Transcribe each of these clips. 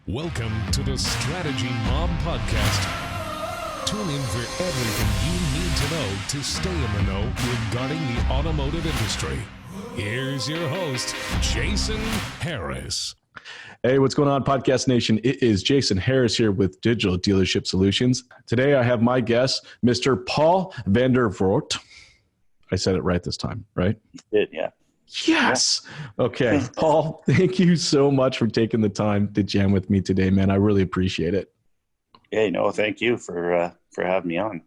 Welcome to the Strategy Mob Podcast. Tune in for everything you need to know to stay in the know regarding the automotive industry. Here's your host, Jason Harris. Hey, what's going on, Podcast Nation? It is Jason Harris here with Digital Dealership Solutions. Today, I have my guest, Mr. Paul Vander Voort. I said it right this time, right? You did, yeah. Yes. Okay. Paul, thank you so much for taking the time to jam with me today, man. I really appreciate it. Hey, no, thank you for having me on.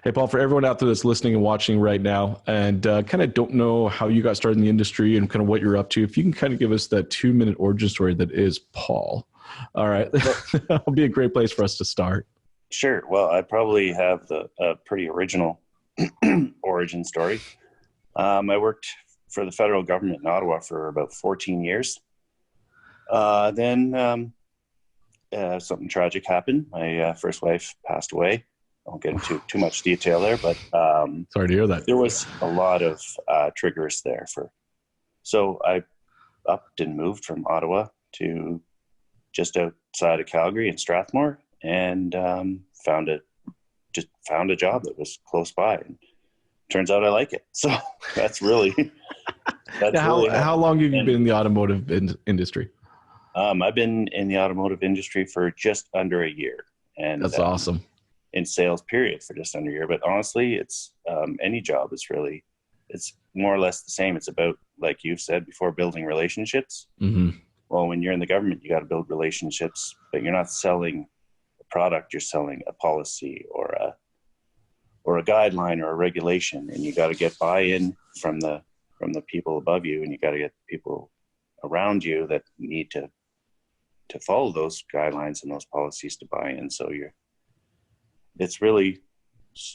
Hey, Paul, for everyone out there that's listening and watching right now and kind of don't know how you got started in the industry and kind of what you're up to, if you can kind of give us that 2-minute origin story that is Paul. All right. That'll be a great place for us to start. Sure. Well, I probably have a pretty original origin story. I worked for the federal government in Ottawa for about 14 years. Then something tragic happened. My first wife passed away. I won't get into too much detail there, but sorry to hear that. There was a lot of triggers there. So I upped and moved from Ottawa to just outside of Calgary in Strathmore, and found a job that was close by. And turns out I like it. So that's really. How long have you been in the automotive industry? I've been in the automotive industry for just under a year, and that's awesome. In sales period for just under a year. But honestly, it's any job is really, it's more or less the same. It's about, like you've said before, building relationships. Mm-hmm. Well, when you're in the government, you got to build relationships, but you're not selling a product. You're selling a policy or a guideline or a regulation, and you got to get buy-in from the people above you, and you got to get people around you that need to follow those guidelines and those policies to buy in. So it's really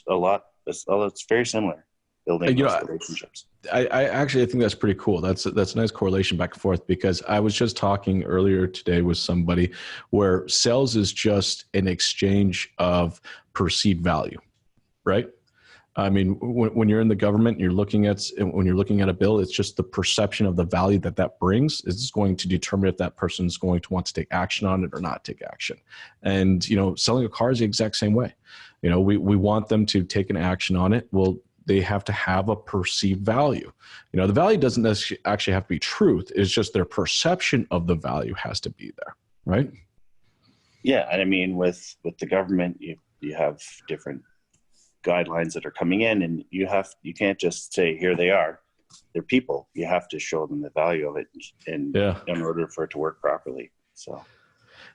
a lot. It's very similar, building those relationships. I think that's pretty cool. That's a nice correlation back and forth, because I was just talking earlier today with somebody where sales is just an exchange of perceived value, right? I mean, when you're in the government, when you're looking at a bill, it's just the perception of the value that brings is going to determine if that person is going to want to take action on it or not take action. And, selling a car is the exact same way. We want them to take an action on it. Well, they have to have a perceived value. The value doesn't necessarily actually have to be truth. It's just their perception of the value has to be there, right? Yeah. And I mean, with the government, you have different guidelines that are coming in, and you can't just say, here they are. They're people. You have to show them the value of it in order for it to work properly. So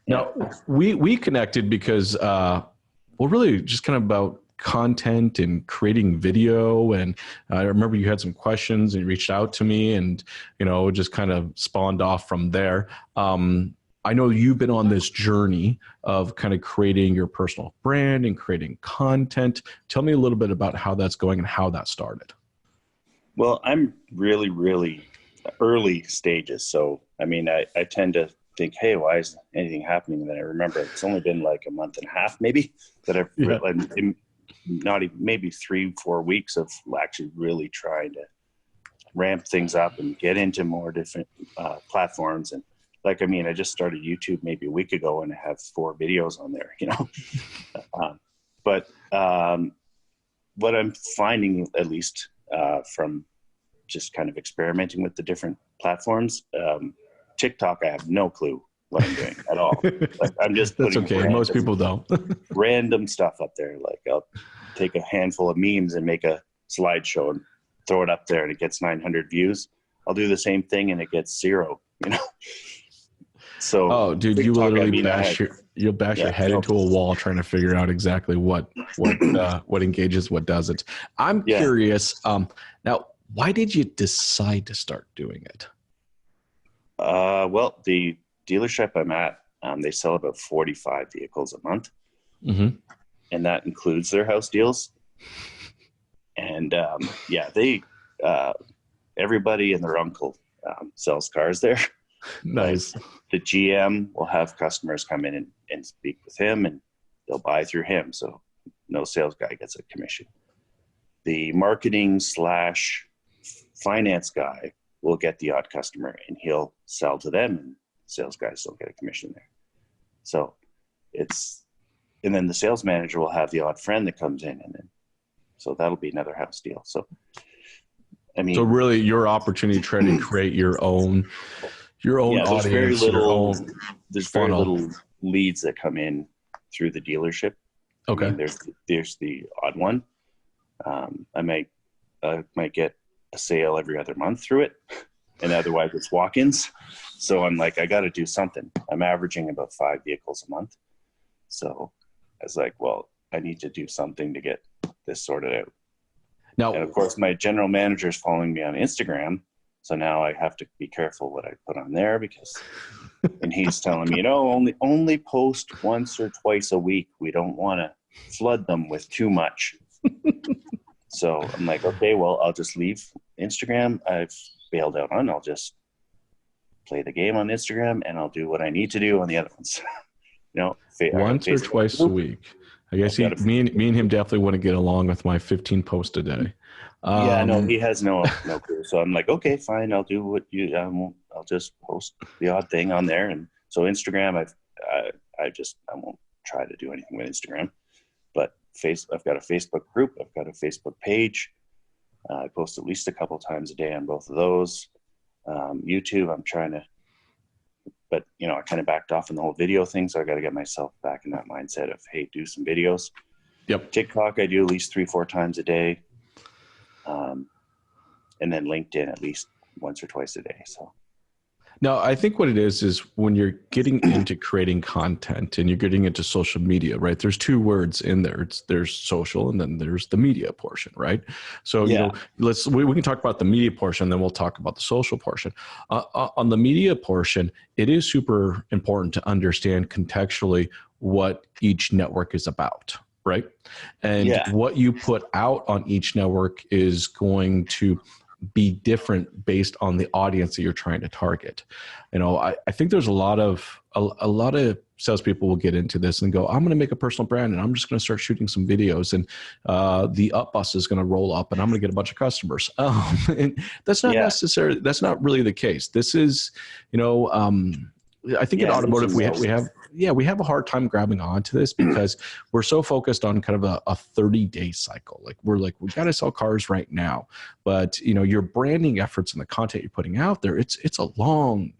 now we connected because really just kind of about content and creating video. And I remember you had some questions and you reached out to me, and just kind of spawned off from there. I know you've been on this journey of kind of creating your personal brand and creating content. Tell me a little bit about how that's going and how that started. Well, I'm really, really early stages. So, I mean, I tend to think, hey, why isn't anything happening? And then I remember it's only been like a month and a half, maybe, that I've not even, maybe 3-4 weeks of actually really trying to ramp things up and get into more different platforms. And I just started YouTube maybe a week ago, and I have 4 videos on there, But what I'm finding, at least from just kind of experimenting with the different platforms, TikTok, I have no clue what I'm doing at all. I'm just that's okay. Most people don't. Random stuff up there. Like, I'll take a handful of memes and make a slideshow and throw it up there, and it gets 900 views. I'll do the same thing, and it gets 0. So, dude, you literally bash your head into a wall trying to figure out exactly what engages, what doesn't. I'm curious. Now, why did you decide to start doing it? Well, the dealership I'm at, they sell about 45 vehicles a month, and that includes their house deals. And they everybody and their uncle sells cars there. Nice. The GM will have customers come in and speak with him, and they'll buy through him. So no sales guy gets a commission. The marketing / finance guy will get the odd customer, and he'll sell to them, and sales guys don't get a commission there. So and then the sales manager will have the odd friend that comes in, and then, so that'll be another house deal. So, I mean, so really your opportunity to try to create your own audience, there's very little leads that come in through the dealership. Okay. I mean, there's the odd one. I might get a sale every other month through it, and otherwise it's walk-ins. So I'm like, I got to do something. I'm averaging about 5 vehicles a month. So I was like, well, I need to do something to get this sorted out. Now, and of course, my general manager is following me on Instagram. So now I have to be careful what I put on there, because, and he's telling me, only post once or twice a week. We don't want to flood them with too much. So I'm like, okay, well, I'll just leave Instagram. I've bailed out on. I'll just play the game on Instagram, and I'll do what I need to do on the other ones. Once or twice a week. I guess me and him definitely want to get along with my 15 posts a day. He has no clue. So I'm like, okay, fine. I'll do what I'll just post the odd thing on there. And so Instagram, I won't try to do anything with Instagram, but I've got a Facebook group. I've got a Facebook page. I post at least a couple times a day on both of those. YouTube, I'm trying to, but I kind of backed off on the whole video thing. So I got to get myself back in that mindset of, hey, do some videos. Yep. TikTok, I do at least 3-4 times a day. And then LinkedIn at least once or twice a day. So. No, I think what it is when you're getting into creating content and you're getting into social media, right? There's 2 words in there. There's social, and then there's the media portion, right? So, we can talk about the media portion, then we'll talk about the social portion. On the media portion, it is super important to understand contextually what each network is about, right? And what you put out on each network is going to be different based on the audience that you're trying to target. I think there's a lot of salespeople will get into this and go, I'm going to make a personal brand, and I'm just going to start shooting some videos, and the up bus is going to roll up, and I'm going to get a bunch of customers. And that's not necessarily, that's not really the case. This is, I think in automotive we have a hard time grabbing onto this because we're so focused on kind of a 30-day cycle. We got to sell cars right now, but your branding efforts and the content you're putting out there, it's a long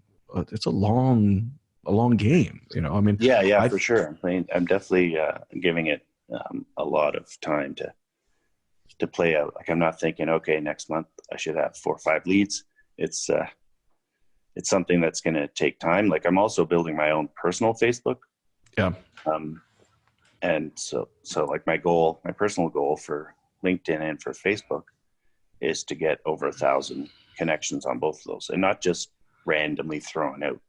game. For sure. I'm definitely giving it a lot of time to play out. Like, I'm not thinking, okay, next month I should have 4 or 5 leads. It's something that's going to take time. Like, I'm also building my own personal Facebook. Yeah. And so like my personal goal for LinkedIn and for Facebook is to get over 1,000 connections on both of those, and not just randomly thrown out,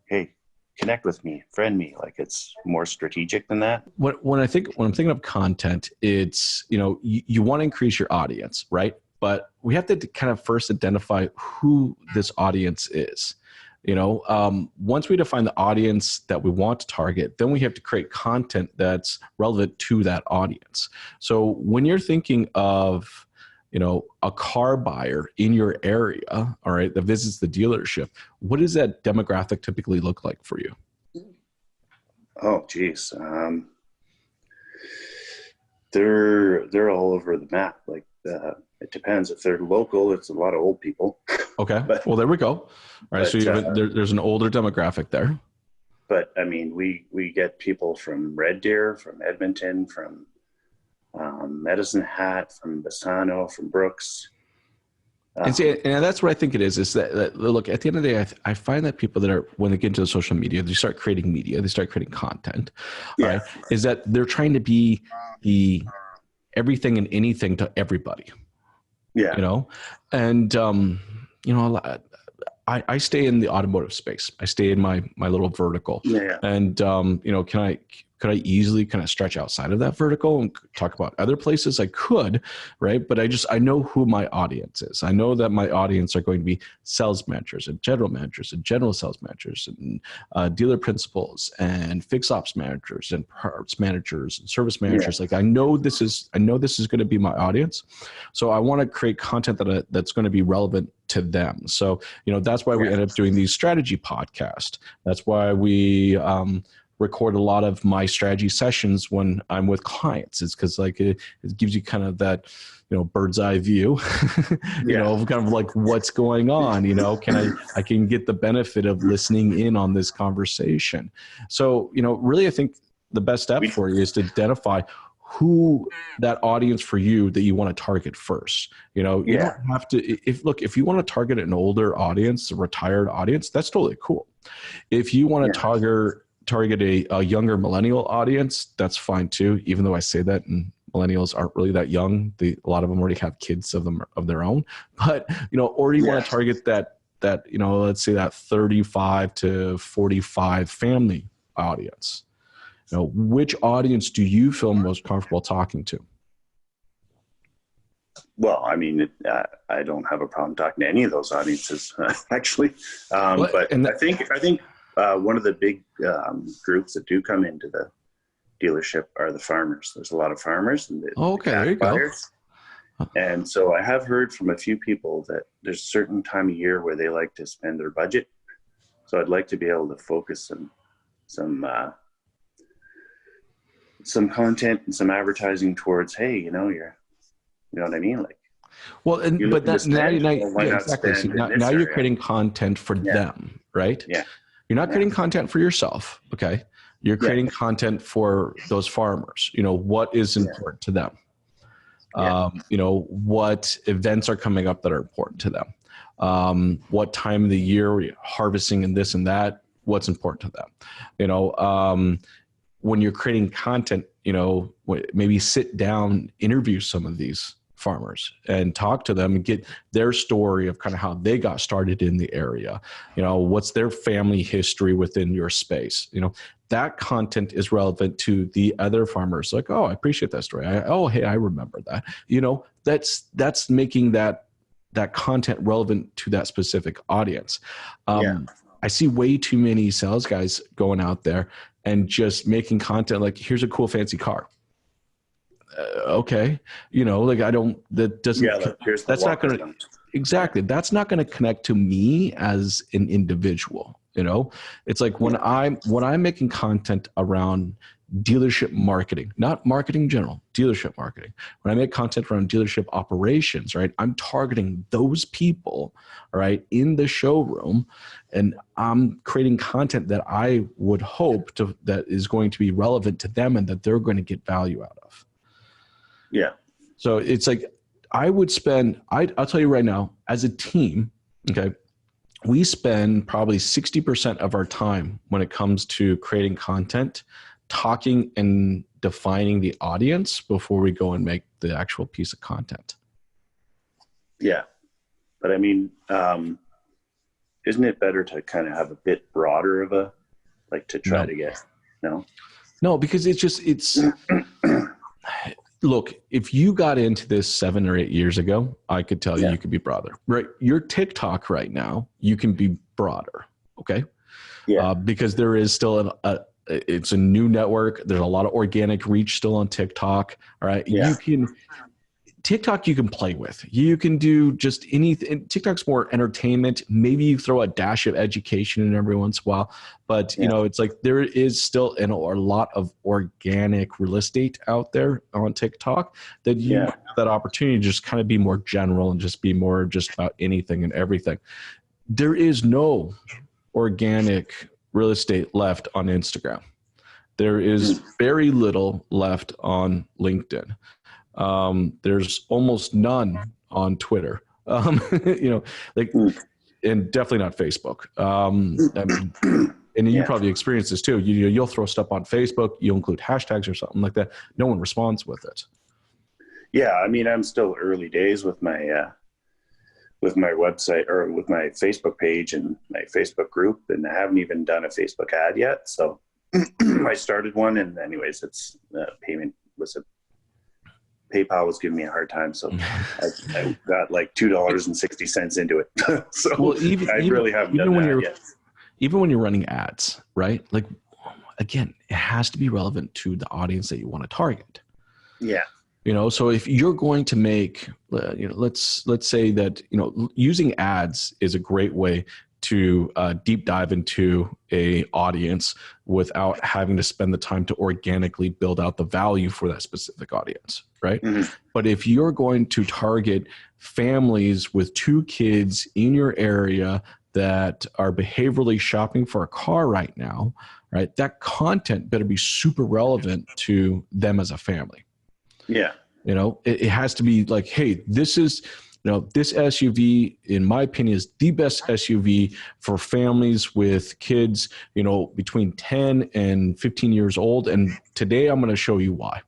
hey, connect with me, friend me. Like, it's more strategic than that. When I'm thinking of content, it's, you want to increase your audience, right? But we have to kind of first identify who this audience is. Once we define the audience that we want to target, then we have to create content that's relevant to that audience. So when you're thinking of, a car buyer in your area, all right, that visits the dealership, what does that demographic typically look like for you? Oh, geez. They're all over the map. Like, it depends. If they're local, it's a lot of old people. Okay. Well, there we go. All right. So there's an older demographic there. But I mean, we get people from Red Deer, from Edmonton, from Medicine Hat, from Bassano, from Brooks. And that's what I think it is that look, at the end of the day, I find that people when they get into the social media, they start creating media, they start creating content, right? Is that they're trying to be the everything and anything to everybody. Yeah. And, I stay in the automotive space. I stay in my little vertical. Yeah. And, could Could I easily kind of stretch outside of that vertical and talk about other places? I could, right? But I know who my audience is. I know that my audience are going to be sales managers and general sales managers and dealer principals and fixed ops managers and parts managers and service managers. Like I know this is going to be my audience. So I want to create content that's going to be relevant to them. So, that's why we end up doing these strategy podcasts. That's why we record a lot of my strategy sessions when I'm with clients. It's because it gives you kind of that, bird's eye view, kind of like what's going on, I can get the benefit of listening in on this conversation. So, really, I think the best step for you is to identify who that audience for you that you want to target first. You don't have to, if you want to target an older audience, a retired audience, that's totally cool. If you want to target a younger millennial audience, that's fine too, even though I say that and millennials aren't really that young. A lot of them already have kids of their own, but or you want to target that let's say that 35 to 45 family audience. Which audience do you feel most comfortable talking to? Well, I mean, I don't have a problem talking to any of those audiences, actually. But I think one of the big groups that do come into the dealership are the farmers. There's a lot of farmers and there you buyers. Go. And so I have heard from a few people that there's a certain time of year where they like to spend their budget. So I'd like to be able to focus some content and some advertising towards, hey, you know what I mean? Like, well, but that's now exactly. So now you're creating content for them, right? Yeah. You're not creating content for yourself. Okay. You're creating content for those farmers. What is important to them? What events are coming up that are important to them? What time of the year are you harvesting and this and that? What's important to them? When you're creating content, maybe sit down, interview some of these farmers and talk to them and get their story of kind of how they got started in the area. What's their family history within your space? That content is relevant to the other farmers. Like, oh, I appreciate that story. Hey, I remember that. That's making that content relevant to that specific audience. I see way too many sales guys going out there and just making content like, here's a cool fancy car. Okay. That's not going to, exactly. That's not going to connect to me as an individual. It's like when I'm making content around dealership marketing, not marketing in general, dealership marketing. When I make content around dealership operations, right, I'm targeting those people, right, in the showroom, and I'm creating content that I would hope that is going to be relevant to them and that they're going to get value out of. Yeah. So it's like I'll tell you right now, as a team, okay, we spend probably 60% of our time when it comes to creating content, talking and defining the audience before we go and make the actual piece of content. Yeah. But I mean, isn't it better to kind of have a bit broader of to try to get, No, because it's look, if you got into this 7 or 8 years ago, I could tell you could be broader, right? Your TikTok right now, you can be broader. Okay. Yeah. Because there is still it's a new network. There's a lot of organic reach still on TikTok. All right. Yeah. TikTok you can play with. You can do just anything. TikTok's more entertainment. Maybe you throw a dash of education in every once in a while. But, it's like there is still a lot of organic real estate out there on TikTok that you have that opportunity to just kind of be more general and just be more just about anything and everything. There is no organic real estate left on Instagram. There is very little left on LinkedIn. There's almost none on Twitter, and definitely not Facebook. And you probably experience this too. You'll throw stuff on Facebook, you'll include hashtags or something like that. No one responds with it. Yeah. I mean, I'm still early days with my website or with my Facebook page and my Facebook group, and I haven't even done a Facebook ad yet. So I started one, and anyways, it's payment was PayPal was giving me a hard time, so I got like $2.60 into it. So well, I really haven't done that yet. Even when you're running ads, right? Like, again, it has to be relevant to the audience that you want to target. Yeah. So if you're going to make, let's say that, using ads is a great way to deep dive into a audience without having to spend the time to organically build out the value for that specific audience, right? Mm-hmm. But if you're going to target families with 2 kids in your area that are behaviorally shopping for a car right now, right? That content better be super relevant to them as a family. Yeah. It has to be like, hey, this is, this SUV, in my opinion, is the best SUV for families with kids, between 10 and 15 years old. And today I'm going to show you why.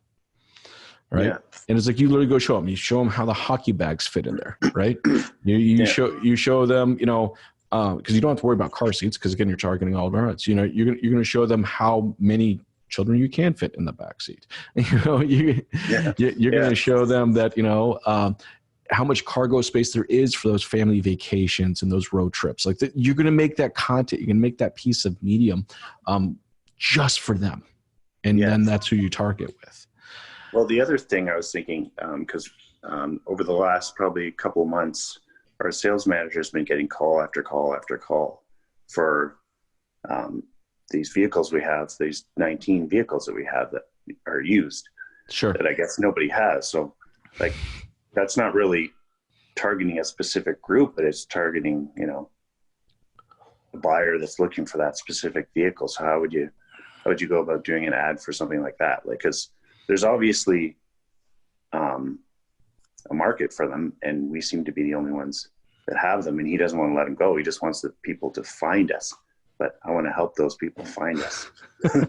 Right. Yeah. And it's like, you literally go show them, how the hockey bags fit in there. Right. You show them, because you don't have to worry about car seats, because again, you're targeting all adults. You're going to show them how many children you can fit in the back seat. You're going to show them that how much cargo space there is for those family vacations and those road trips. Like you're going to make that content. You're going to make that piece of medium just for them, and then that's who you target with. Well, the other thing I was thinking, because over the last probably couple of months, our sales manager has been getting call after call after call for these vehicles we have, these 19 vehicles that we have that are used. Sure. That I guess nobody has. So like, that's not really targeting a specific group, but it's targeting, a buyer that's looking for that specific vehicle. So how would you go about doing an ad for something like that? Like, cause there's obviously a market for them, and we seem to be the only ones that have them, and he doesn't want to let them go. He just wants the people to find us. But I want to help those people find us. You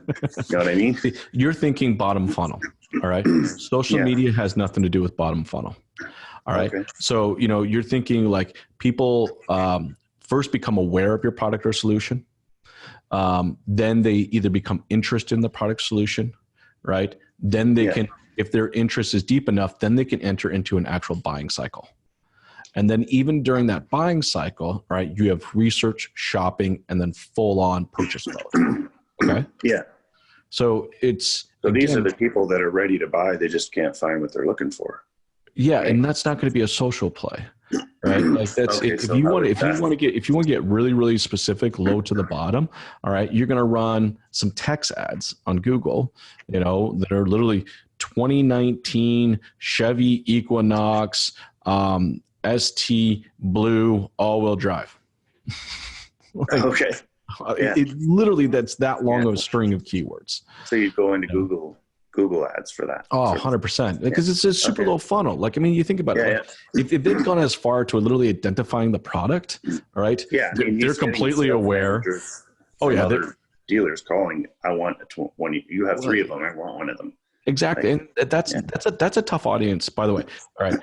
know what I mean? You're thinking bottom funnel. All right. Social media has nothing to do with bottom funnel. All right. Okay. So, you're thinking like people first become aware of your product or solution. Then they either become interested in the product solution, right? Then they can, if their interest is deep enough, then they can enter into an actual buying cycle. And then even during that buying cycle, right, you have research, shopping, and then full on purchase mode. Okay. Yeah. So these are the people that are ready to buy. They just can't find what they're looking for. Yeah. Right? And that's not going to be a social play, right? Like that's, okay, if you want to get really, really specific, low to the bottom. All right. You're going to run some text ads on Google, that are literally 2019 Chevy Equinox, ST blue all-wheel drive. Okay. It literally, that's that long of a string of keywords. So you go into Google ads for that. Oh, 100%. Because it's a super low funnel. Like, you think about it. Like, if they've gone as far to literally identifying the product, all right? Yeah. They're completely aware. Oh, yeah. Other dealers calling, I want one. You have 3 of them. I want one of them. Exactly. And that's a tough audience, by the way. All right.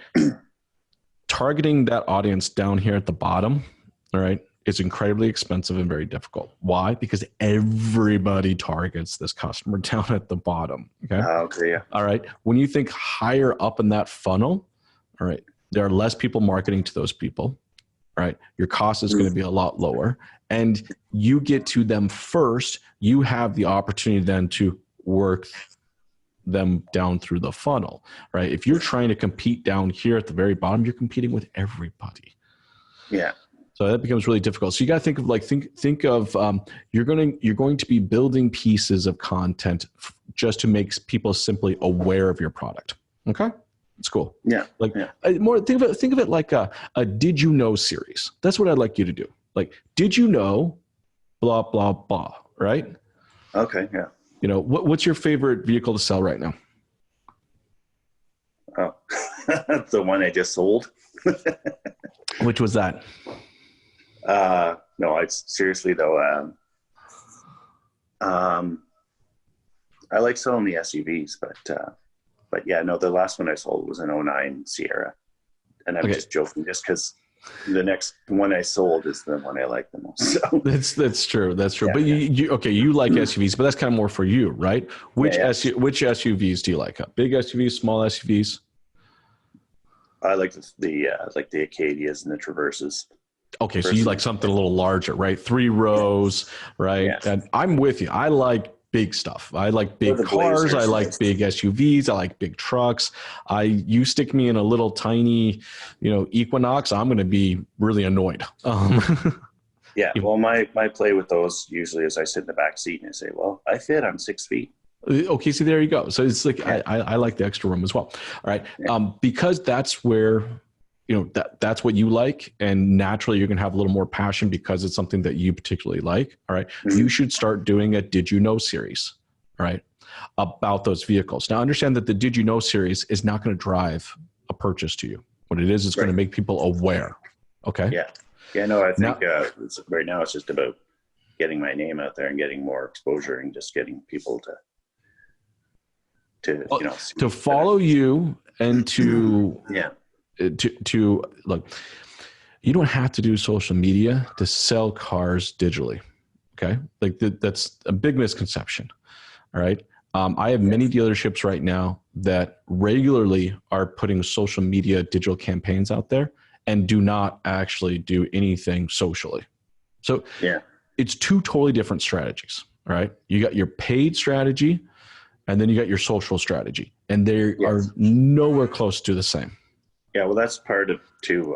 Targeting that audience down here at the bottom, all right, is incredibly expensive and very difficult. Why? Because everybody targets this customer down at the bottom. Okay. Okay. Yeah. All right. When you think higher up in that funnel, all right, there are less people marketing to those people. All right. Your cost is going to be a lot lower, and you get to them first. You have the opportunity then to work them down through the funnel, right? If you're trying to compete down here at the very bottom, you're competing with everybody. Yeah. So that becomes really difficult. So you got to think of you're going to be building pieces of content just to make people simply aware of your product. Okay, it's cool. Yeah. More think of it like a did you know series. That's what I'd like you to do. Like, did you know, blah blah blah, right? Okay. Yeah. What's your favorite vehicle to sell right now? Oh, the one I just sold. Which was that? No, seriously though. I like selling the SUVs, but yeah, no, the last one I sold was an 09 Sierra, and I'm just joking, just because The next one I sold is the one I like the most. So. That's true. That's true. Yeah, but you like SUVs, but that's kind of more for you, right? Which Yeah. which SUVs do you like? Big SUVs, small SUVs? I like the Acadias and the Traverses. Okay, so you like something a little larger, right? 3 rows, right? Yeah. And I'm with you. I like big stuff. I like big cars. I like big SUVs. I like big trucks. You stick me in a little tiny, Equinox, I'm going to be really annoyed. Yeah. Well, my play with those usually is I sit in the back seat and I say, well, I fit. I'm 6 feet. Okay, so there you go. So it's like I like the extra room as well. All right, because that's where that's what you like, and naturally you're gonna have a little more passion because it's something that you particularly like. All right, you should start doing a Did You Know series. All right, about those vehicles. Now, understand that the Did You Know series is not going to drive a purchase to you. What it is going to make people aware. Okay. Yeah. Yeah. No, I think right now it's just about getting my name out there and getting more exposure and just getting people to follow you and to to look. You don't have to do social media to sell cars digitally. Okay, like that's a big misconception. All right. I have many dealerships right now that regularly are putting social media digital campaigns out there and do not actually do anything socially. So it's 2 totally different strategies. All right. You got your paid strategy and then you got your social strategy, and they are nowhere close to the same. Yeah. Well, that's part of too.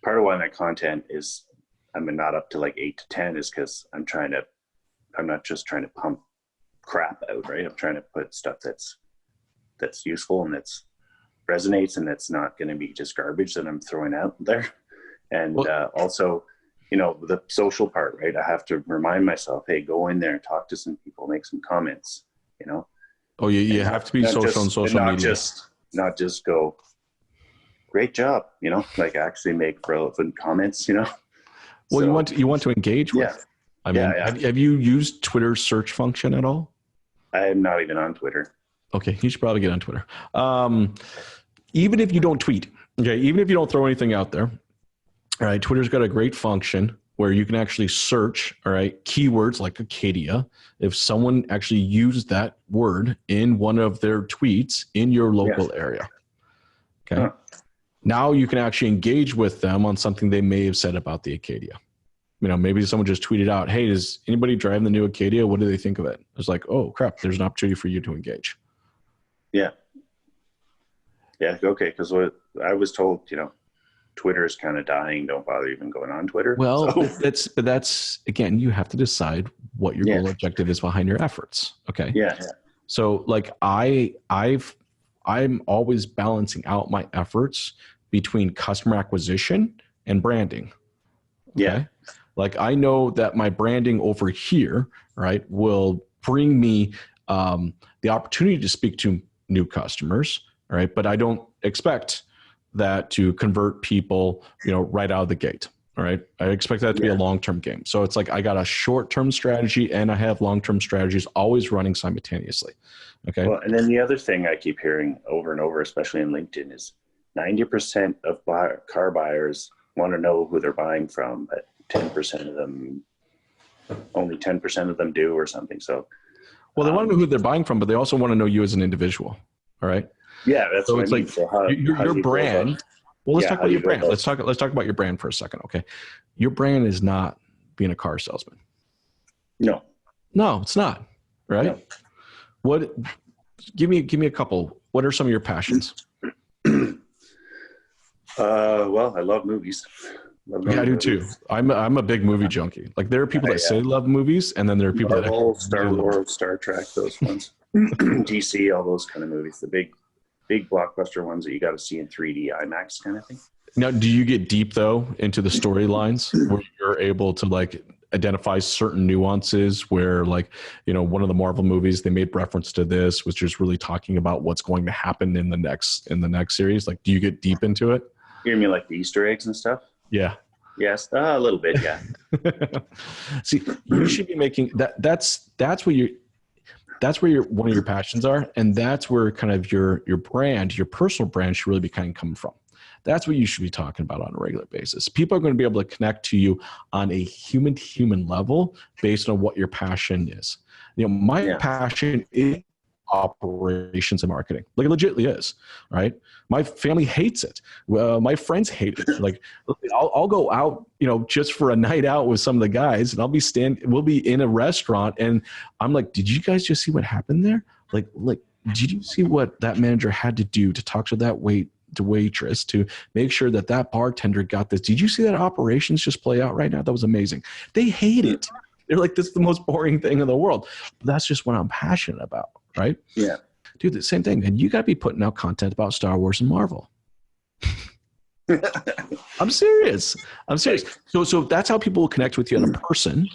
Part of why my content is, I'm not up to like 8 to 10 is because I'm not just trying to pump crap out, right? I'm trying to put stuff that's useful and that's resonates and that's not going to be just garbage that I'm throwing out there. And also, the social part, right? I have to remind myself, hey, go in there and talk to some people, make some comments, Oh, you have to be social on social media. Not just go, great job, like actually make relevant comments, Well, so, you want to engage with. Have you used Twitter's search function at all? I am not even on Twitter. Okay, you should probably get on Twitter. Even if you don't tweet, okay, even if you don't throw anything out there, all right, Twitter's got a great function where you can actually search, all right, keywords like Acadia. If someone actually used that word in one of their tweets in your local area, okay, now you can actually engage with them on something they may have said about the Acadia. Maybe someone just tweeted out, hey, is anybody driving the new Acadia? What do they think of it? It's like, oh, crap, there's an opportunity for you to engage. Yeah. Yeah, okay, because what I was told, Twitter is kind of dying. Don't bother even going on Twitter. Well, that's again, you have to decide what your goal objective is behind your efforts. Okay. Yeah. So like I'm always balancing out my efforts between customer acquisition and branding. Okay? Yeah. Like I know that my branding over here, right, will bring me the opportunity to speak to new customers, right? But I don't expect that to convert people, right out of the gate. All right. I expect that to be a long-term game. So it's like I got a short-term strategy and I have long-term strategies always running simultaneously. Okay. Well, and then the other thing I keep hearing over and over, especially in LinkedIn, is 90% of car buyers want to know who they're buying from, but 10% of them, only 10% of them do or something. So, well, they want to know who they're buying from, but they also want to know you as an individual. All right. Yeah, that's what I mean. Like so your brand. Well, let's talk about your brand. Let's talk about your brand for a second. Okay. Your brand is not being a car salesman. No, it's not. Right. No. What? Give me a couple. What are some of your passions? Well, I love movies. I do too. I'm a big movie junkie. Like there are people that say love movies, and then there are people that Star Wars, Star Trek, those ones, DC, all those kind of movies. The big blockbuster ones that you got to see in 3D IMAX kind of thing. Now, do you get deep though into the storylines where you're able to like identify certain nuances where like, one of the Marvel movies, they made reference to this, which is really talking about what's going to happen in the next series. Like, do you get deep into it? You mean like the Easter eggs and stuff? Yeah. Yes. A little bit. Yeah. See, you should be making that's where one of your passions are. And that's where kind of your brand, your personal brand should really be kind of coming from. That's what you should be talking about on a regular basis. People are going to be able to connect to you on a human to human level based on what your passion is. My passion is operations and marketing. Like it legitimately is, right? My family hates it. My friends hate it. Like I'll go out, just for a night out with some of the guys, and we'll be in a restaurant, and I'm like, did you guys just see what happened there? Like, did you see what that manager had to do to talk to that waitress to make sure that bartender got this? Did you see that operations just play out right now? That was amazing. They hate it. They're like, this is the most boring thing in the world. But that's just what I'm passionate about, right? Yeah. Dude, the same thing. And you got to be putting out content about Star Wars and Marvel. I'm serious. So that's how people will connect with you in person.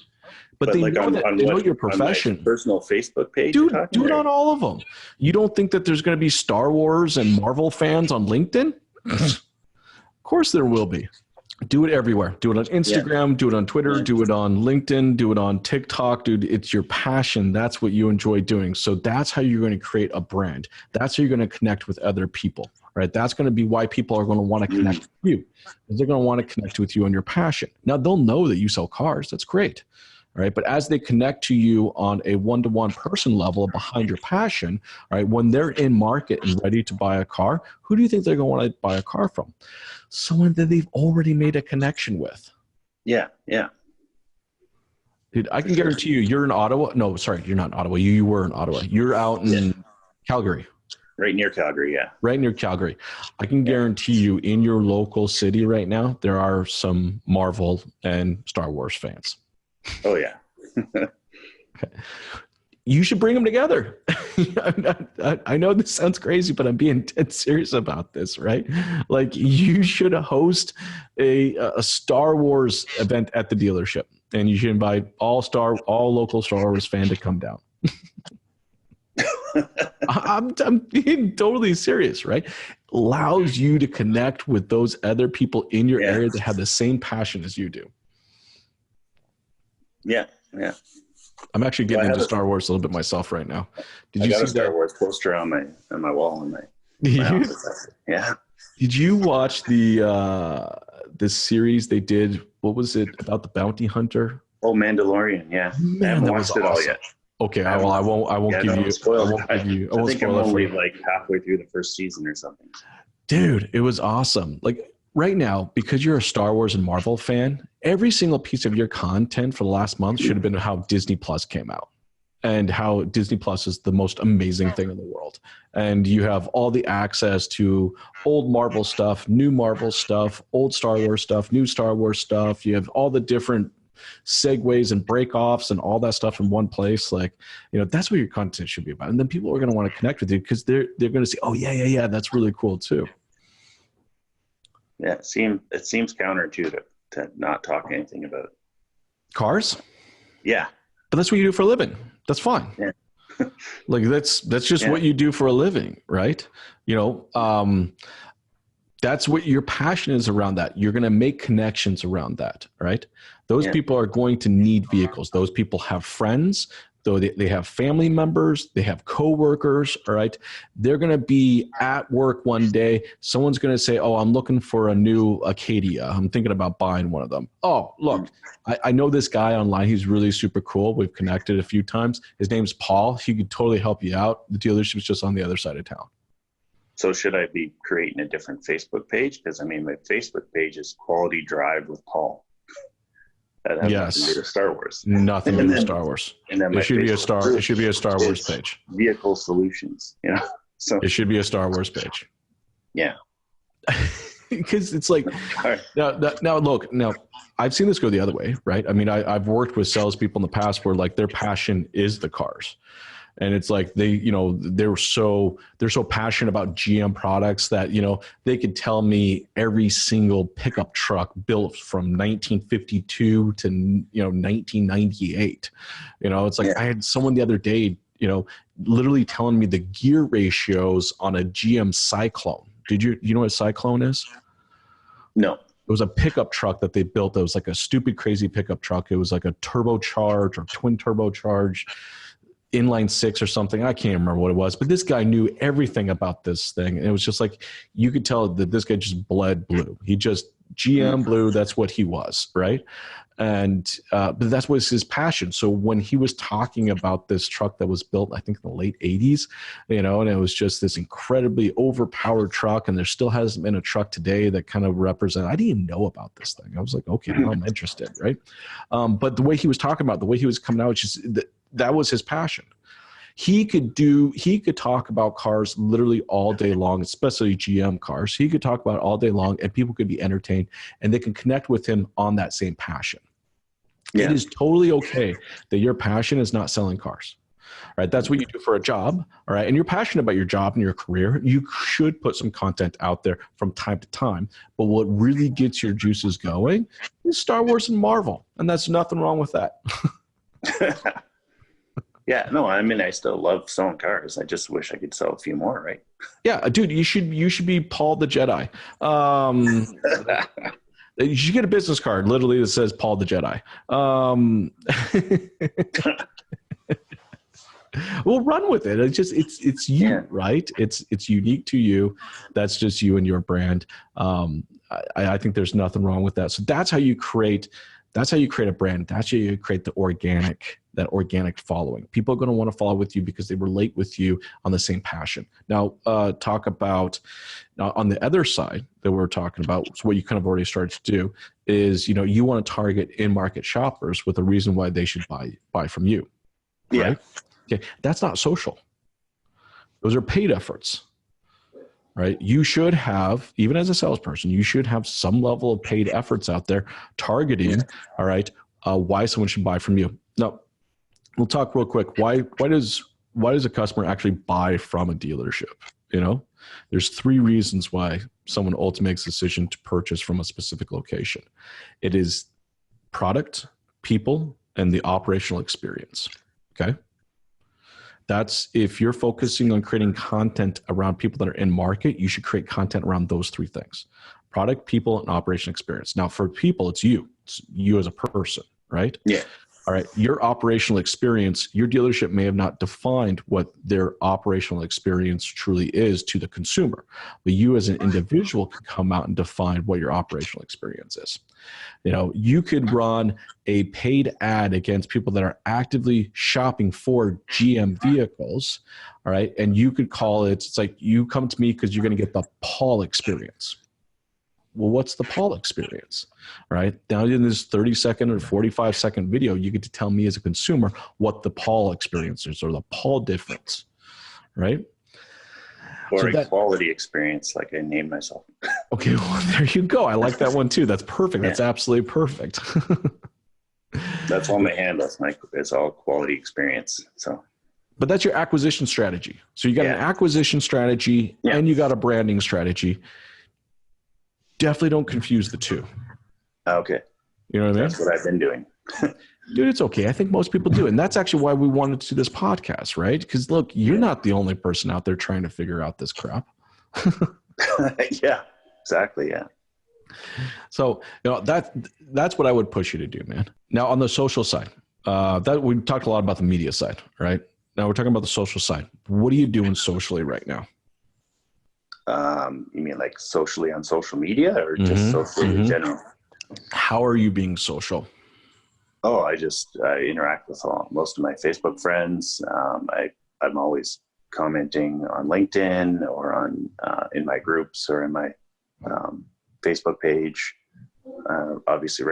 But they know your profession. Personal Facebook page? Dude, do it on all of them. You don't think that there's going to be Star Wars and Marvel fans on LinkedIn? Of course there will be. Do it everywhere. Do it on Instagram, do it on Twitter, do it on LinkedIn, do it on TikTok. Dude, it's your passion. That's what you enjoy doing. So that's how you're going to create a brand. That's how you're going to connect with other people, right? That's going to be why people are going to want to connect with you. They're going to want to connect with you on your passion. Now, they'll know that you sell cars. That's great. Right. But as they connect to you on a one-to-one person level behind your passion, right, when they're in market and ready to buy a car, who do you think they're going to want to buy a car from? Someone that they've already made a connection with. Yeah. Yeah. Dude, I can guarantee you're in Ottawa. No, sorry, you're not in Ottawa. You were in Ottawa. You're out in Calgary. Right near Calgary, yeah. Right near Calgary. I can guarantee you in your local city right now, there are some Marvel and Star Wars fans. Oh, yeah. Okay. You should bring them together. I know this sounds crazy, but I'm being dead serious about this, right? Like you should host a Star Wars event at the dealership, and you should invite all local Star Wars fan to come down. I'm being totally serious, right? Allows you to connect with those other people in your area that have the same passion as you do. Yeah, yeah. I'm actually getting into Star Wars a little bit myself right now. I got a Star Wars poster on my wall in my office. Yeah. Did you watch this series they did? What was it about the bounty hunter? Oh, Mandalorian. Yeah, Man, I haven't that watched was it all awesome. yet. Okay, I won't give you. I think I'm only like halfway through the first season or something. Dude, it was awesome. Like right now, because you're a Star Wars and Marvel fan, every single piece of your content for the last month should have been how Disney Plus came out and how Disney Plus is the most amazing thing in the world. And you have all the access to old Marvel stuff, new Marvel stuff, old Star Wars stuff, new Star Wars stuff. You have all the different segues and breakoffs and all that stuff in one place. Like, that's what your content should be about. And then people are going to want to connect with you because they're going to see, oh yeah, that's really cool too. Yeah, it seems counterintuitive to not talk anything about cars. Yeah, but that's what you do for a living. That's fine. Yeah. Like that's just what you do for a living, right? That's what your passion is around that. You're going to make connections around that, right? Those people are going to need vehicles. Those people have friends. Though they have family members, they have coworkers, all right? They're going to be at work one day. Someone's going to say, oh, I'm looking for a new Acadia. I'm thinking about buying one of them. Oh, look, I know this guy online. He's really super cool. We've connected a few times. His name's Paul. He could totally help you out. The dealership's just on the other side of town. So should I be creating a different Facebook page? Because, my Facebook page is Quality Drive with Paul. That has nothing to do with Star Wars. Nothing to do with Star Wars. And then it should be a Star Wars page. Vehicle solutions, So it should be a Star Wars page. Yeah. Because it's like now look, I've seen this go the other way, right? I've worked with salespeople in the past where like their passion is the cars. And it's like they're so passionate about GM products that, they could tell me every single pickup truck built from 1952 to, 1998. It's like I had someone the other day, literally telling me the gear ratios on a GM Cyclone. You know what a Cyclone is? No. It was a pickup truck that they built. That was like a stupid, crazy pickup truck. It was like a turbocharged or twin turbocharged. inline six or something. I can't remember what it was, but this guy knew everything about this thing. And it was just like, you could tell that this guy just bled blue. He just GM blue. That's what he was. Right. And, but that was his passion. So when he was talking about this truck that was built, I think in the late 80s, you know, and it was just this incredibly overpowered truck. And there still hasn't been a truck today that kind of represent, I didn't even know about this thing. I was like, okay, now I'm interested. Right. But the way he was talking about, the way he was coming out, it's just that was his passion. He could talk about cars literally all day long, especially GM cars. He could talk about it all day long and people could be entertained and they can connect with him on that same passion. Yeah. It is totally okay that your passion is not selling cars, right? That's what you do for a job, all right? And you're passionate about your job and your career. You should put some content out there from time to time. But what really gets your juices going is Star Wars and Marvel. And that's nothing wrong with that. Yeah, no, I mean, I still love selling cars. I just wish I could sell a few more, right? Yeah, dude, you should be Paul the Jedi. You should get a business card, literally, that says Paul the Jedi. Well, run with it. It's you, yeah. Right? It's unique to you. That's just you and your brand. I think there's nothing wrong with that. So that's how you create a brand. That's how you create that organic following. People are going to want to follow with you because they relate with you on the same passion. Now, talk about on the other side that we're talking about, so what you kind of already started to do is, you know, you want to target in-market shoppers with a reason why they should buy from you. Right? Yeah. Okay. That's not social. Those are paid efforts. Right? You should have, even as a salesperson, you should have some level of paid efforts out there targeting, all right, why someone should buy from you. Now, we'll talk real quick. Why does a customer actually buy from a dealership? You know, there's 3 reasons why someone ultimately makes a decision to purchase from a specific location. It is product, people, and the operational experience. Okay. That's if you're focusing on creating content around people that are in market, you should create content around those 3 things: product, people, and operation experience. Now for people, it's you as a person, right? Yeah. All right. Your operational experience, your dealership may have not defined what their operational experience truly is to the consumer, but you as an individual can come out and define what your operational experience is. You know, you could run a paid ad against people that are actively shopping for GM vehicles. All right. And you could call it's like, you come to me because you're going to get the Paul experience. Well, what's the Paul experience, right? Now in this 30-second or 45-second video, you get to tell me as a consumer what the Paul experience is or the Paul difference, right? Or so a quality experience, like I named myself. Okay, well, there you go. I like that one too. That's perfect. Yeah. That's absolutely perfect. That's all my handles. It's all quality experience. So. But that's your acquisition strategy. So you got an acquisition strategy and you got a branding strategy. Definitely don't confuse the 2. Okay. You know what I mean? That's what I've been doing. Dude, it's okay. I think most people do. And that's actually why we wanted to do this podcast, right? Because look, you're not the only person out there trying to figure out this crap. Yeah, exactly. Yeah. So, you know, that's what I would push you to do, man. Now on the social side, that we talked a lot about the media side, right? Now we're talking about the social side. What are you doing socially right now? You mean like socially on social media or just socially in general? How are you being social? Oh, I interact with most of my Facebook friends. I'm always commenting on LinkedIn or on in my groups or in my Facebook page. Obviously,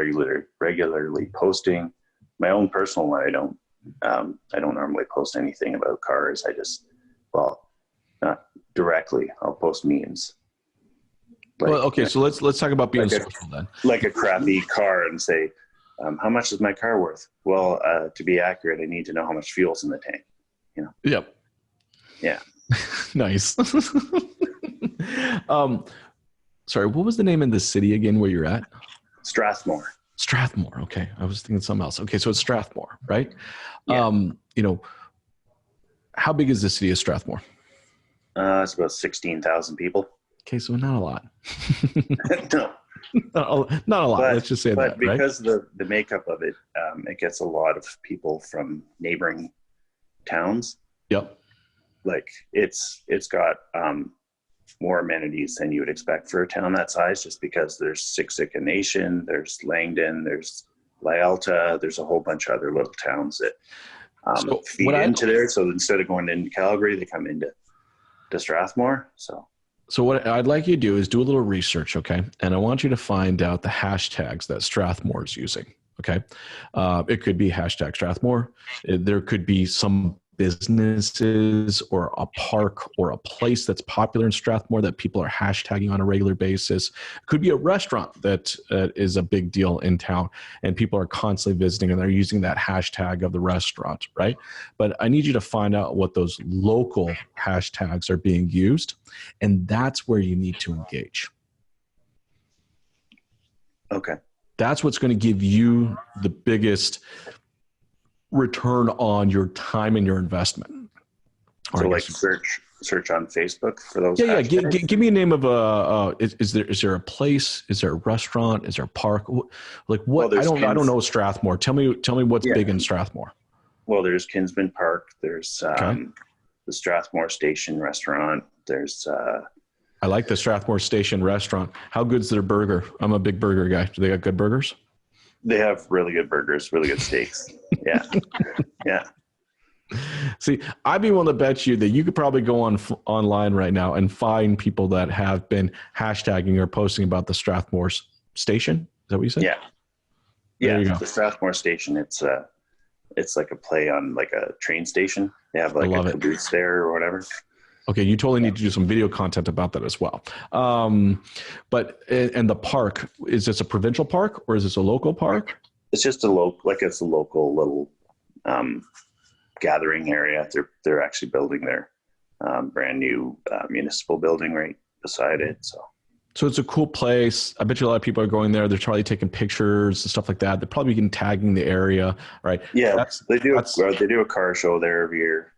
regularly posting. My own personal one, I don't normally post anything about cars. Not directly. I'll post memes. So let's talk about being social then. Like a crappy car and say, how much is my car worth? Well, to be accurate, I need to know how much fuel's in the tank. You know. Yep. Yeah. Nice. Sorry, what was the name of the city again where you're at? Strathmore. Strathmore. Okay, I was thinking something else. Okay, so it's Strathmore, right? Yeah. You know, how big is the city of Strathmore? It's about 16,000 people. Okay, so not a lot. No. Not a lot. Let's just say that, but because the makeup of it, it gets a lot of people from neighboring towns. Yep. Like it's got more amenities than you would expect for a town that size, just because there's Siksika Nation, there's Langdon, there's Lyalta, there's a whole bunch of other little towns that feed into there. So instead of going into Calgary, they come into Strathmore. So what I'd like you to do is do a little research, okay? And I want you to find out the hashtags that Strathmore is using, okay? It could be hashtag Strathmore. There could be some businesses or a park or a place that's popular in Strathmore that people are hashtagging on a regular basis. It could be a restaurant that is a big deal in town and people are constantly visiting and they're using that hashtag of the restaurant, right? But I need you to find out what those local hashtags are being used, and that's where you need to engage. Okay. That's what's going to give you the biggest return on your time and your investment. So like search on Facebook for those. Yeah. Give me a name of is there a place? Is there a restaurant? Is there a park? Like what? Well, I don't know Strathmore. Tell me what's big in Strathmore. Well, there's Kinsman Park. There's the Strathmore Station restaurant. There's I like the Strathmore Station restaurant. How good's their burger? I'm a big burger guy. Do they got good burgers? They have really good burgers, really good steaks. Yeah. Yeah. See, I'd be willing to bet you that you could probably go online right now and find people that have been hashtagging or posting about the Strathmore Station. Is that what you said? Yeah. Yeah. The Strathmore Station, it's like a play on like a train station. They have like a caboose there or whatever. Okay, you totally need to do some video content about that as well. But the park, is this a provincial park or is this a local park? It's just a local little gathering area. They're actually building their brand new municipal building right beside it. So it's a cool place. I bet you a lot of people are going there. They're probably taking pictures and stuff like that. They're probably even tagging the area, right? Yeah, they do a car show there every year.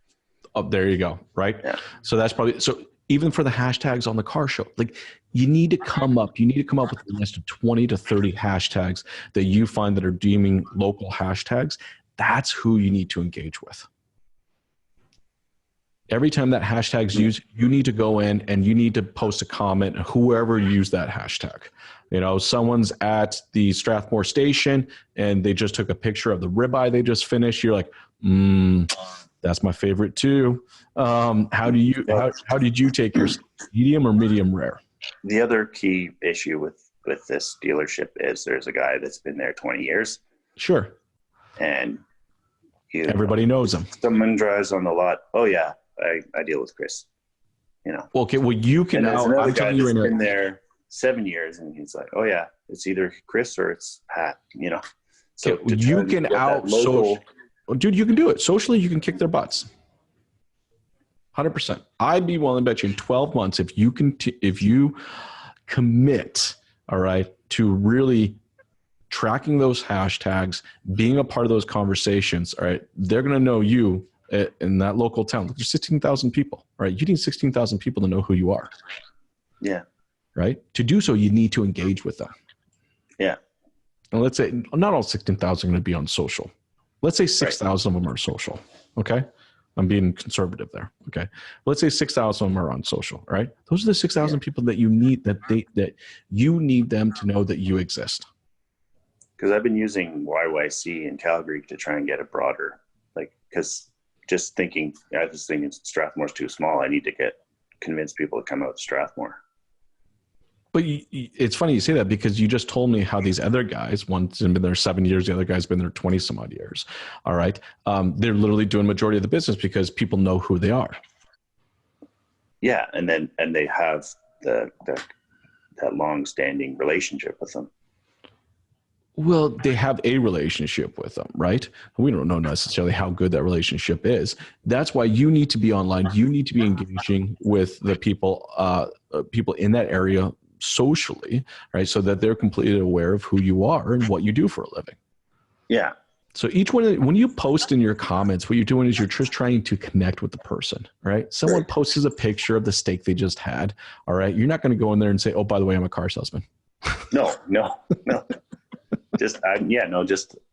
Oh, there you go. Right. Yeah. So that's probably, so even for the hashtags on the car show, like you need to come up with a list of 20 to 30 hashtags that you find that are deeming local hashtags. That's who you need to engage with. Every time that hashtag's used, you need to go in and you need to post a comment, whoever used that hashtag. You know, someone's at the Strathmore Station and they just took a picture of the ribeye they just finished. You're like, that's my favorite too. How did you take your medium or medium rare? The other key issue with this dealership is there's a guy that's been there 20 years. Sure. And everybody knows him. Someone drives on the lot. Oh yeah, I deal with Chris. You know. Okay, well you can now. I'm telling you, been there 7 years, and he's like, oh yeah, it's either Chris or it's Pat. You know. So you can dude, you can do it. Socially, you can kick their butts. 100%. I'd be willing to bet you in 12 months, if you commit, all right, to really tracking those hashtags, being a part of those conversations, all right, they're going to know you in that local town. There's 16,000 people, right? You need 16,000 people to know who you are. Yeah. Right? To do so, you need to engage with them. Yeah. And let's say not all 16,000 are going to be on social. Let's say 6,000 of them are social. Okay. I'm being conservative there. Okay. Let's say 6,000 of them are on social, right? Those are the 6,000 people that you need, that you need them to know that you exist. Because I've been using YYC in Calgary to try and get it broader. Because just thinking, I was thinking Strathmore's too small. I need to convince people to come out to Strathmore. But it's funny you say that, because you just told me how these other guys, one's been there 7 years, the other guy's been there 20 some odd years. All right. They're literally doing majority of the business because people know who they are. Yeah. And they have that long standing relationship with them. Well, they have a relationship with them, right? We don't know necessarily how good that relationship is. That's why you need to be online. You need to be engaging with the people in that area socially, right? So that they're completely aware of who you are and what you do for a living. Yeah. So each one, when you post in your comments, what you're doing is you're just trying to connect with the person, right? Someone posts a picture of the steak they just had. All right. You're not going to go in there and say, oh, by the way, I'm a car salesman. No.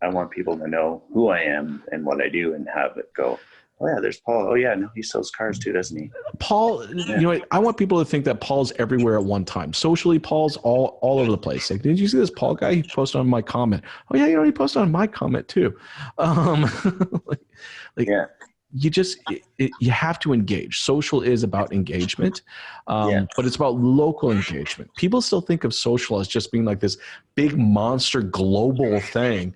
I want people to know who I am and what I do and have it go. Oh yeah, there's Paul. Oh yeah, no, he sells cars too, doesn't he? Paul, Yeah. you know, I want people to think that Paul's everywhere at one time. Socially, Paul's all over the place. Like, did you see this Paul guy? He posted on my comment. Oh yeah, you know, he posted on my comment too. Like, Yeah. you have to engage. Social is about engagement, but it's about local engagement. People still think of social as just being like this big monster global thing.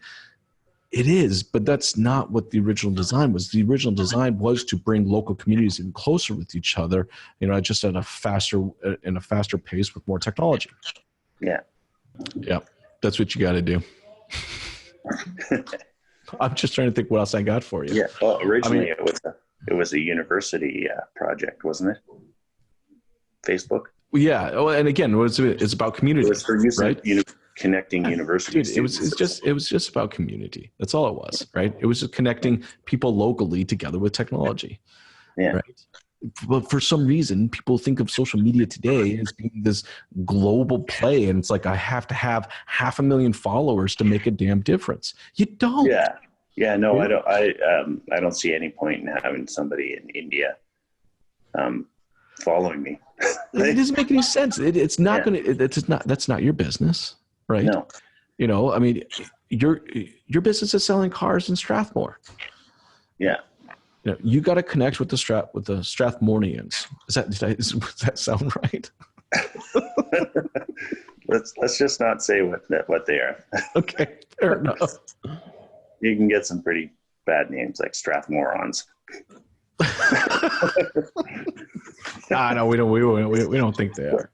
It is, but that's not what the original design was. The original design was to bring local communities in closer with each other, you know, just at a faster pace with more technology. Yeah. Yeah, that's what you got to do. I'm just trying to think what else I got for you. Yeah. Well, originally it was a university project, wasn't it? Facebook. Yeah. Oh, and again, it's about community. It was for use, right? Connecting universities. Dude, it was just about community. That's all it was, right? It was just connecting people locally together with technology. Yeah. Right. But for some reason, people think of social media today as being this global play, and it's like I have to have 500,000 followers to make a damn difference. You don't. Yeah. Yeah. No, I don't. I don't see any point in having somebody in India following me. It doesn't make any sense. It's not going to. It's not. That's not your business, right? No. You know, I mean, your business is selling cars in Strathmore. Yeah. You know, you got to connect with the Strathmorians. Does that sound right? let's just not say what they are. Okay, fair enough. You can get some pretty bad names like Strathmorons. No, we don't think they are.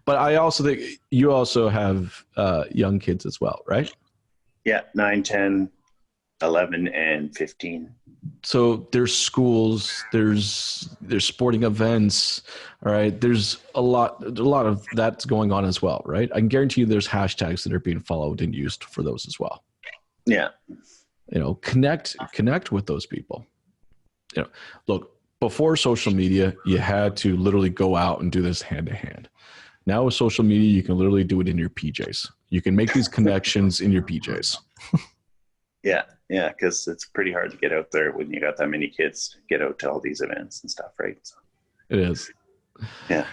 But I also think you also have young kids as well, right? Yeah, 9, 10, 11, and 15. So there's schools, there's sporting events, all right? There's a lot of that's going on as well, right? I can guarantee you there's hashtags that are being followed and used for those as well. Yeah. You know, connect with those people. You know, look, before social media, you had to literally go out and do this hand to hand. Now with social media, you can literally do it in your PJs. You can make these connections in your PJs. Yeah, because it's pretty hard to get out there when you got that many kids, get out to all these events and stuff, right? So. It is. Yeah.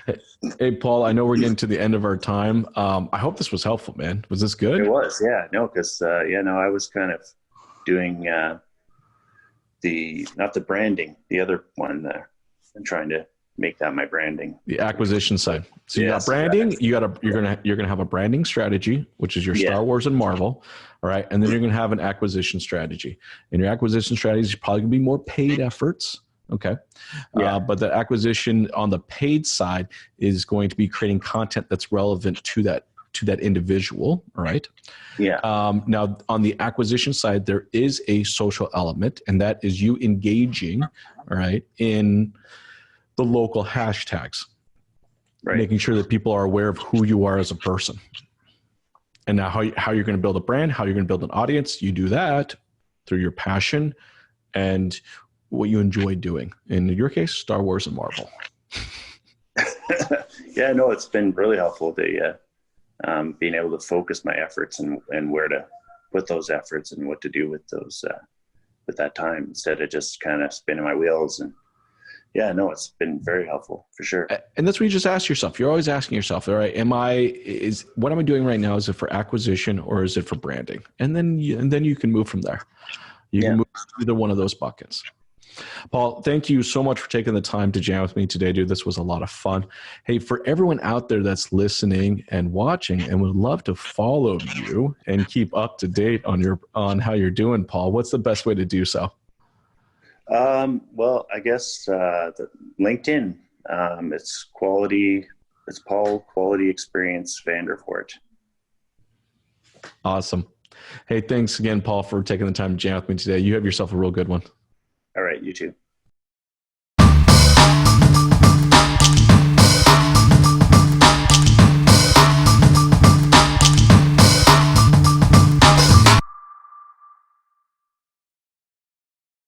Hey, Paul, I know we're getting to the end of our time. I hope this was helpful, man. Was this good? It was, yeah. No, because, I was kind of doing not the branding, the other one there, and trying to make that my branding. The acquisition side. So you got branding. You're gonna have a branding strategy, which is your Star Wars and Marvel, all right. And then you're gonna have an acquisition strategy. And your acquisition strategy is probably gonna be more paid efforts. Okay. Yeah. But the acquisition on the paid side is going to be creating content that's relevant to that individual. All right. Yeah. Now on the acquisition side, there is a social element, and that is you engaging, all right, in the local hashtags, right. Making sure that people are aware of who you are as a person. And now how you're going to build a brand, how you're going to build an audience, you do that through your passion and what you enjoy doing. In your case, Star Wars and Marvel. Yeah, no, it's been really helpful to being able to focus my efforts and where to put those efforts and what to do with those with that time instead of just kind of spinning my wheels. And yeah, no, it's been very helpful for sure. And that's what you just ask yourself. You're always asking yourself, all right, what am I doing right now? Is it for acquisition or is it for branding? And then you can move from there. You can move to either one of those buckets. Paul, thank you so much for taking the time to jam with me today, dude. This was a lot of fun. Hey, for everyone out there that's listening and watching and would love to follow you and keep up to date on how you're doing, Paul, what's the best way to do so? Well, I guess the LinkedIn. It's Paul Quality Experience Voort. Awesome. Hey, thanks again, Paul, for taking the time to jam with me today. You have yourself a real good one. All right, you too.